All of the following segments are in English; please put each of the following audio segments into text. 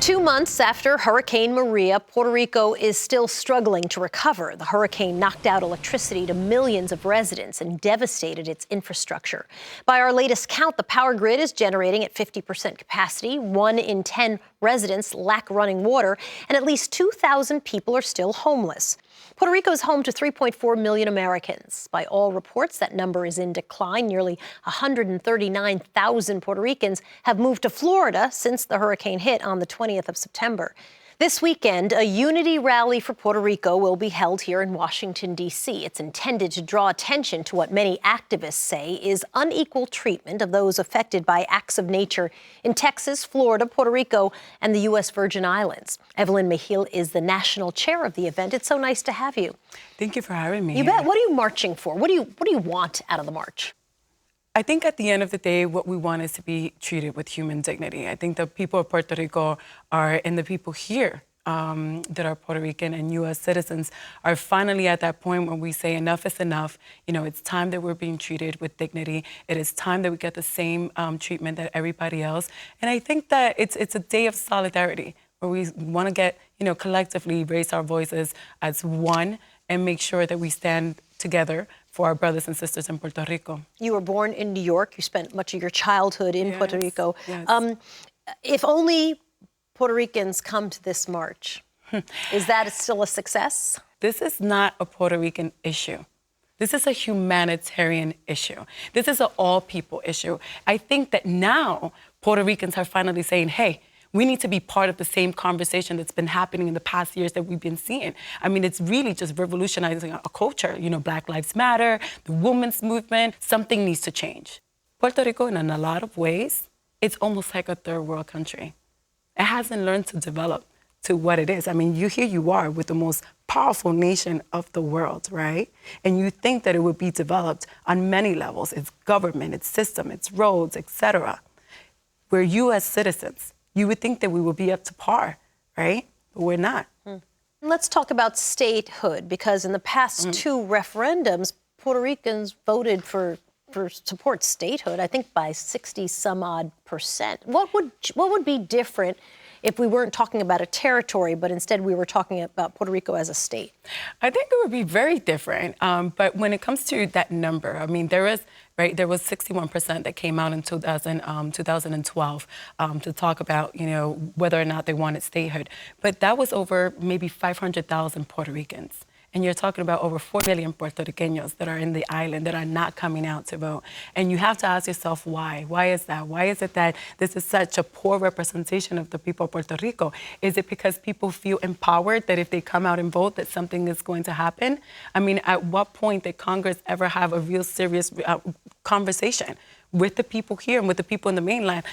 2 months after Hurricane Maria, Puerto Rico is still struggling to recover. The hurricane knocked out electricity to millions of residents and devastated its infrastructure. By our latest count, the power grid is generating at 50% capacity. 1 in 10 residents lack running water, and at least 2,000 people are still homeless. Puerto Rico is home to 3.4 million Americans. By all reports, that number is in decline. Nearly 139,000 Puerto Ricans have moved to Florida since the hurricane hit on the 20th of September. This weekend, a unity rally for Puerto Rico will be held here in Washington, D.C. It's intended to draw attention to what many activists say is unequal treatment of those affected by acts of nature in Texas, Florida, Puerto Rico, and the U.S. Virgin Islands. Evelyn Mejil is the national chair of the event. It's so nice to have you. Thank you for having me. You bet. What are you marching for? What do you want out of the march? I think at the end of the day, what we want is to be treated with human dignity. I think the people of Puerto Rico and the people here that are Puerto Rican and U.S. citizens are finally at that point where we say enough is enough. You know, it's time that we're being treated with dignity. It is time that we get the same treatment that everybody else. And I think that it's a day of solidarity where we want to get, collectively raise our voices as one and make sure that we stand together for our brothers and sisters in Puerto Rico. You were born in New York. You spent much of your childhood in Puerto Rico. Yes. If only Puerto Ricans come to this march, is that still a success? This is not a Puerto Rican issue. This is a humanitarian issue. This is an all-people issue. I think that now Puerto Ricans are finally saying, hey, we need to be part of the same conversation that's been happening in the past years that we've been seeing. I mean, it's really just revolutionizing a culture. Black Lives Matter, the women's movement, something needs to change. Puerto Rico, in a lot of ways, it's almost like a third world country. It hasn't learned to develop to what it is. I mean, here you are with the most powerful nation of the world, right? And you think that it would be developed on many levels. Its government, its system, its roads, etc. We're U.S. citizens. You would think that we would be up to par, right? But we're not. Let's talk about statehood, because in the past 2 referendums, Puerto Ricans voted for support statehood, I think by 60-some-odd%. What would be different if we weren't talking about a territory, but instead we were talking about Puerto Rico as a state? I think it would be very different. But when it comes to that number, I mean, there was 61% that came out in 2012 to talk about, whether or not they wanted statehood. But that was over maybe 500,000 Puerto Ricans. And you're talking about over 4 million Puerto Ricanos that are in the island that are not coming out to vote. And you have to ask yourself why. Why is that? Why is it that this is such a poor representation of the people of Puerto Rico? Is it because people feel empowered that if they come out and vote that something is going to happen? I mean, at what point did Congress ever have a real serious conversation with the people here and with the people in the mainland?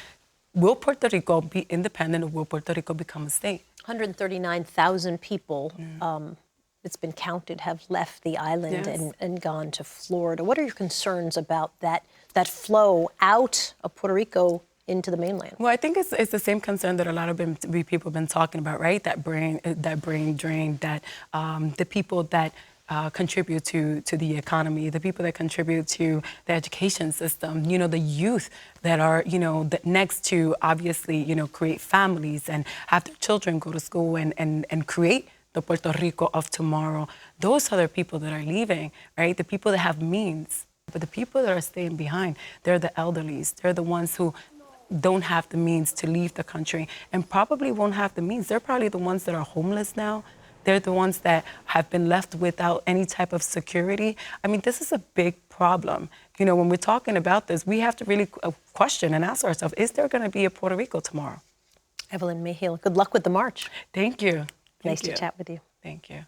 Will Puerto Rico be independent, or will Puerto Rico become a state? 139,000 people, it's been counted, have left the island and gone to Florida. What are your concerns about that flow out of Puerto Rico into the mainland? Well, I think it's the same concern that a lot of people have been talking about, right? That brain drain, that the people that contribute to the economy, the people that contribute to the education system, the youth that are, that next to obviously, create families and have their children go to school and create the Puerto Rico of tomorrow. Those are the people that are leaving, right? The people that have means. But the people that are staying behind, they're the elderlies. They're the ones who don't have the means to leave the country and probably won't have the means. They're probably the ones that are homeless now. They're the ones that have been left without any type of security. I mean, this is a big problem. When we're talking about this, we have to really question and ask ourselves, is there going to be a Puerto Rico tomorrow? Evelyn Mejil, good luck with the march. Thank you. Nice to chat with you. Thank you.